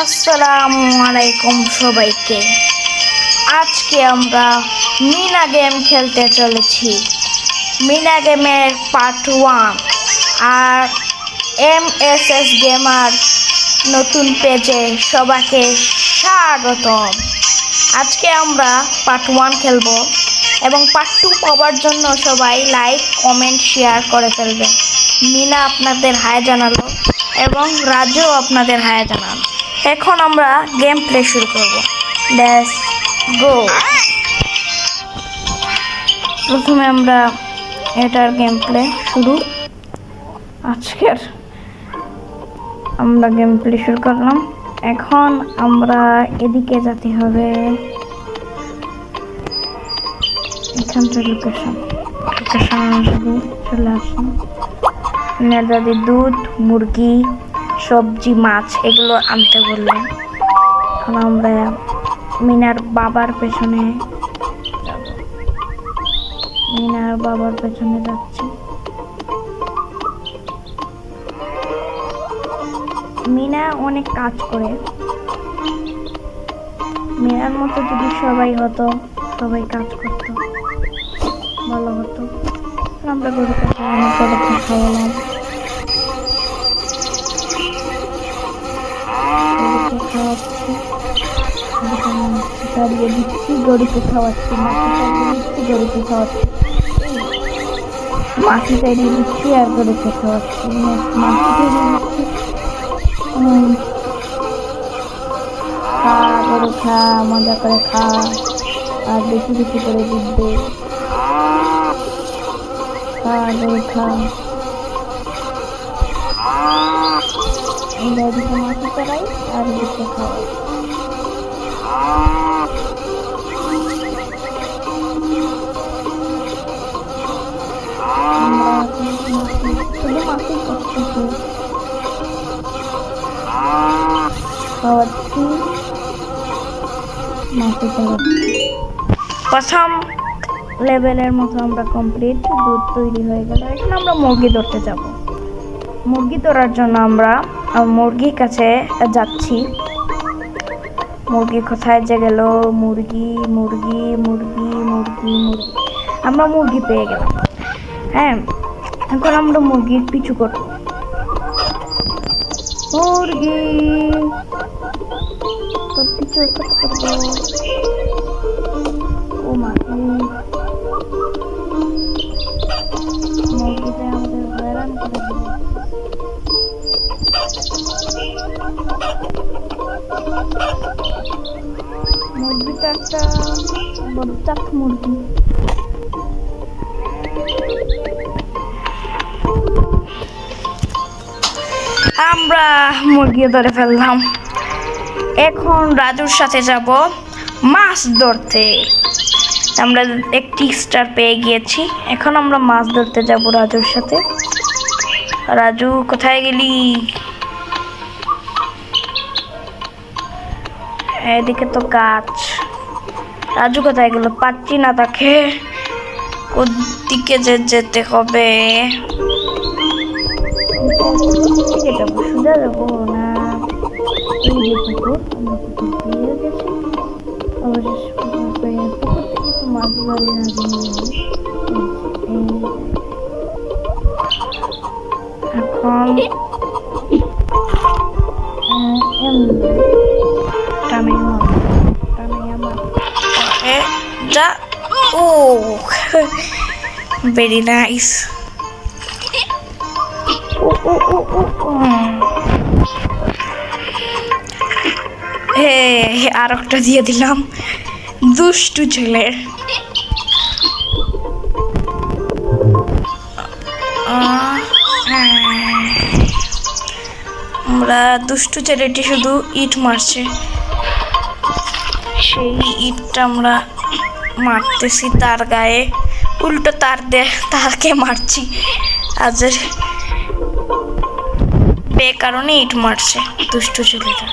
আসসালামু আলাইকুম সবাইকে। আজকে আমরা মিনা গেম খেলতে চলেছি। মিনা গেমের পার্ট 1 আর MSS গেমার নতুন পেজে সবাইকে স্বাগতম। আজকে আমরা পার্ট 1 খেলব এবং পার্ট 2 পাওয়ার জন্য সবাই লাইক কমেন্ট শেয়ার করে ফেলবেন। মিনা আপনাদের হাই জানালো এবং রাজু আপনাদের হাই জানালো। এখন আমরা গেম প্লে শুরু করব। Let's go. প্রথমে আমরা এটার গেম প্লে শুরু। আজকের আমরা গেম প্লে শুরু করলাম। এখন আমরা এদিকে যেতে হবে। এখানকার লোকেশন অনুযায়ী চলে আসুন। দাদি দুধ, মুরগি, সবজি, মাছ এগুলো আনতে বললাম। এখন আমরা মিনার বাবার পেছনে যাব। মিনার বাবার পেছনে যাচ্ছি। মিনা অনেক কাজ করে। মিনার মতো যদি সবাই হতো, সবাই কাজ করতো, ভালো হতো। আমরা গরুকে খাওয়ালাম। দাঁড়িয়ে দিচ্ছি, গরুকে খাওয়াচ্ছি, গরুকে খাওয়াচ্ছি, মাছি চাইড়িয়ে দিচ্ছি আর গরুকে খাওয়াচ্ছি, মাছি চাইড়িয়ে দিচ্ছি। খা গরু খা, মজা করে খা, আর বেশি বেশি করে দিবে। খা গরু খা। এদিকে মাছি চড়াই আর এদিকে খাওয়াই। শুধু মাছি করতেছি, খাওয়াচ্ছি, মাছি চড়াচ্ছি। প্রথম লেভেলের মতো আমরা কমপ্লিট। দুধ তৈরি হয়ে গেল। এখন আমরা মুরগি ধরতে যাব। মুরগি ধরার জন্য আমরা মুরগির কাছে যাচ্ছি। মুরগি কোথায় যে গেল? মুরগি মুরগি মুরগি মুরগি মুরগি আমরা মুরগি পেয়ে গেলাম। হ্যাঁ, এখন আমরা মুরগির পিছু করব। মুরগি তোর পিছু করবো। ও মা, মুরগিতে আমাদের হয়রান করে দিল। মুরগিটা একটা বজ্জাত মুরগি। আমরা মুরগি ধরে ফেললাম। এখন রাজুর সাথে যাব মাছ ধরতে। আমরা একটি স্টার পেয়ে গিয়েছি। এখন আমরা মাছ ধরতে যাব রাজুর সাথে। রাজু কোথায় গেলি? এদিকে তো গাছ। রাজু কোথায় গেল? পাচ্ছি না তাকে। কোদিকে যেতে হবে? যাবো সোজা যাবো না? এই যে পুকুর, আমরা পুকুর পেয়ে গেছি। অবশেষে পুকুর থেকে তো মাছ ধরে রাজু। এখন very nice. আর একটা দিয়ে দিলাম দুষ্টু ছেলে। আমরা দুষ্টু ছেলেটি শুধু ইট মারছে। সেই ইটটা আমরা মারতেছি তার গায়ে, উল্টো তারকে মারছি। আজ বেকারণে ইট মারছে দুষ্টু ছেলেটা।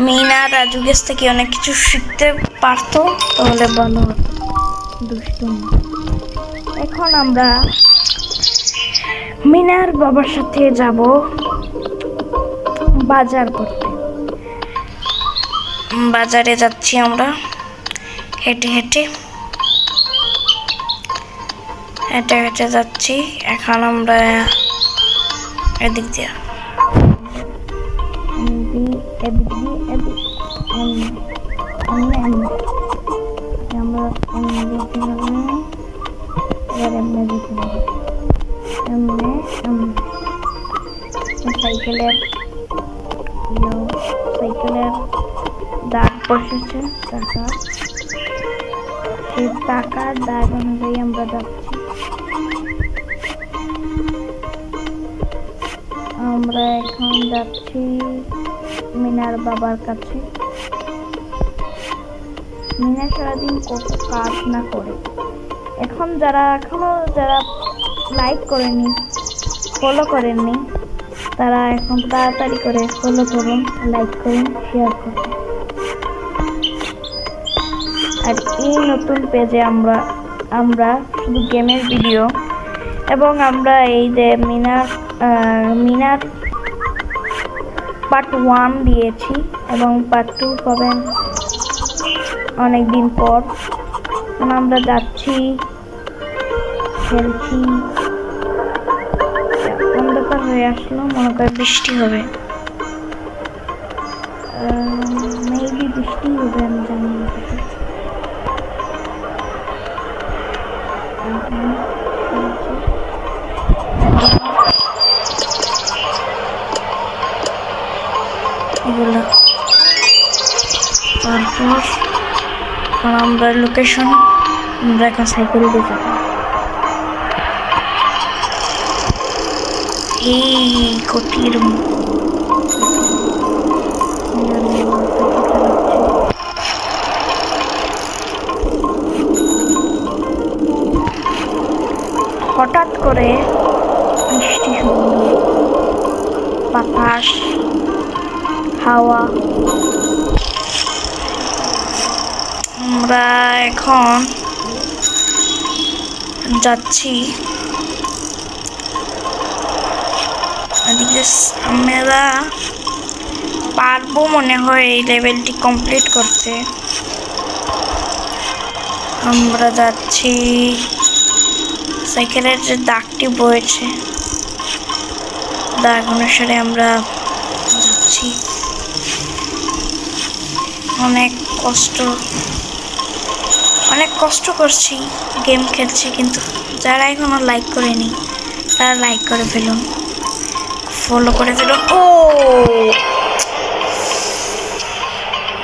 মিনা রাজু গেছ থেকে অনেক কিছু শিখতে পারতো, তাহলে ভালো হতো। দুষ্টু। এখন আমরা মিনার বাবার সাথে যাব। বাজার করতে। বাজারে যাচ্ছি আমরা হেঁটে হেঁটে হেঁটে হেঁটে যাচ্ছি। এখন আমরা এদিক দিয়ে সাইকেলের দাগ বসেছে, সেই টাকার দাগ অনুযায়ী আমরা যাচ্ছি। আমরা এখন যাচ্ছি মিনার বাবার কাছে। মিনা সারাদিন কত কাজ না করে। এখনো যারা লাইক করেনি, ফলো করেননি, তারা এখন তাড়াতাড়ি করে ফলো করুন, লাইক করুন, শেয়ার করুন। আর এই নতুন পেজে আমরা শুধু গেমের ভিডিও এবং আমরা এই যে মিনার পার্ট 1 দিয়েছি এবং পার্ট 2 পাবেন অনেকদিন পর। আমরা যাচ্ছি, খেলছি। অন্ধকার হয়ে আসলো, মনে করে বৃষ্টি হবে, মেবি বৃষ্টি হবে, আমি জানি না। এগুলো তারপর আমরা লোকেশন, আমরা এখন সাইকেল দিয়ে যাব। এই কোটির হঠাৎ করে বৃষ্টি শুরু হলো, বাতাস, হাওয়া। আমরা এখন যাচ্ছি আমরা পারবো মনে হয় এই লেভেলটি কমপ্লিট করতে। আমরা যাচ্ছি, সাইকেলের যে দাগটি বয়েছে দাগ অনুসারে আমরা যাচ্ছি। অনেক কষ্ট করছি, গেম খেলছি, কিন্তু যারা এখনো লাইক করেনি তারা লাইক করে ফেলুন, ফলো করে ফেলুন। ও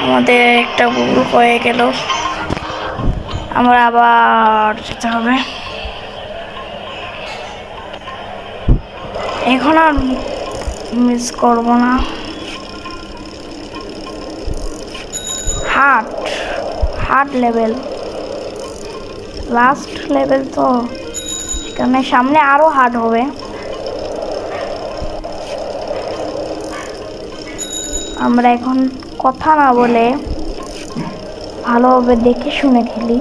আমাদের একটা ভুল হয়ে গেল, আমরা আবার যেতে হবে। এখন আর মিস করব না। হার্ড লেভেল, লাস্ট লেভেল তো, সেখানে সামনে আরো হার্ড হবে। আমরা এখন কথা না বলে ভালোভাবে দেখে শুনে খেলি।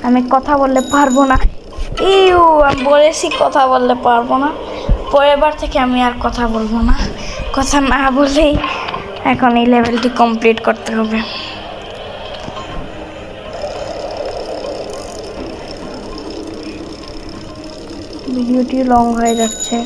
আমি কথা বললে পারবো না, আমি বলেছি কথা বললে পারবো না। পরের বার থেকে আমি আর কথা বলবো না, কথা না বলেই এখন এই লেভেলটি কমপ্লিট করতে হবে। ভিডিওটি লং হয়ে যাচ্ছে।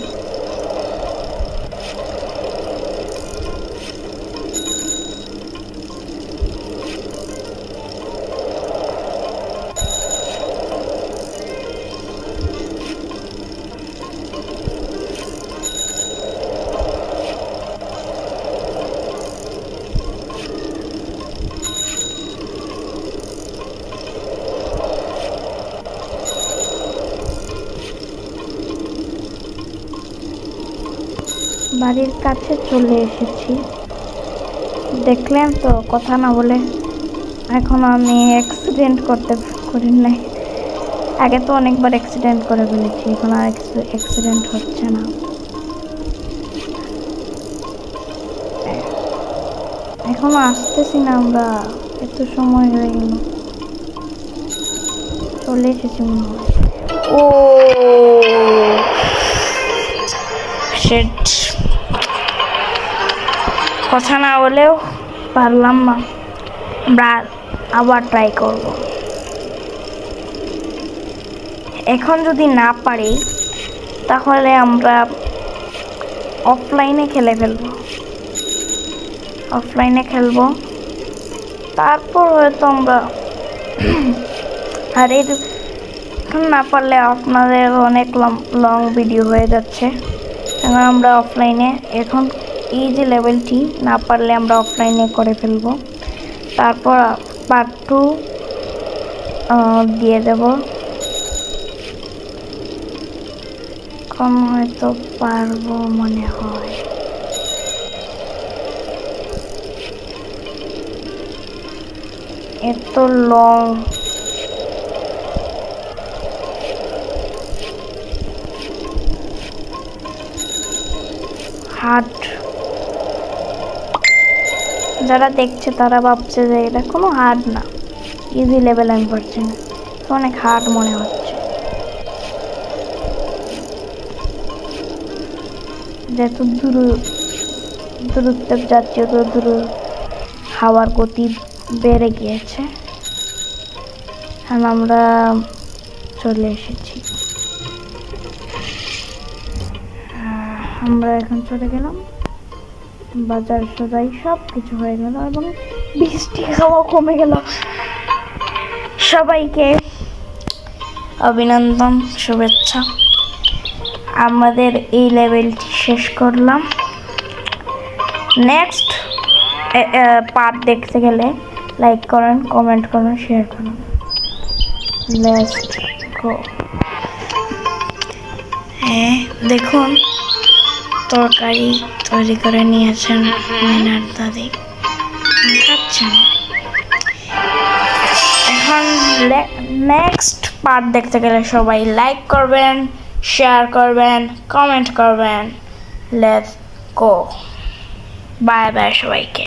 বাড়ির কাছে চলে এসেছি, দেখলেন তো, কথা না বলে। এখন আমি অ্যাক্সিডেন্ট করি নাই, আগে তো অনেকবার অ্যাক্সিডেন্ট করে ফেলেছি, এখন আর অ্যাক্সিডেন্ট হচ্ছে না। এখনো আসতেছি না, আমরা এত সময় হয়ে গেল, চলে এসেছি মনে হয়। ও শিট, কথা না বলেও পারলাম না। আমরা আবার ট্রাই করব। এখন যদি না পারি তাহলে আমরা অফলাইনে খেলে ফেলবো। অফলাইনে খেলবো, তারপর হয়তো আমরা আর এখন না পারলে আপনাদের অনেক লং ভিডিও হয়ে যাচ্ছে। এখন আমরা অফলাইনে, এখন এই যে লেভেলটি না পারলে আমরা অফলাইনে করে ফেলবো, তারপর পার্ট 2 দিয়ে দেব। এখন হয়তো পারবো মনে হয়। এত লং হার্ড, যারা দেখছে তারা ভাবছে যে এটা কোনো হার্ড না, ইজি লেভেল। আমি পারছি না, অনেক হার্ড মনে হচ্ছে। যত দূরত্ব যাচ্ছে তত দূর হাওয়ার গতি বেড়ে গিয়েছে। আর আমরা চলে এসেছি, আমরা এখন চলে গেলাম বাজার সদাই সব কিছু হয়ে গেল এবং বৃষ্টি খাওয়া কমে গেল। সবাইকে অভিনন্দন, শুভেচ্ছা। আমাদের এই লেভেলটি শেষ করলাম। নেক্সট পার্ট দেখতে গেলে লাইক করেন, কমেন্ট করেন, শেয়ার করুন। Let's go. হ্যাঁ, দেখুন তরকারি তৈরি করে নিয়েছেন মিনার দাদি, খাচ্ছেন। এখন নেক্সট পার্ট দেখতে গেলে সবাই লাইক করবেন, শেয়ার করবেন, কমেন্ট করবেন। Let's go. বাই বাই সবাইকে।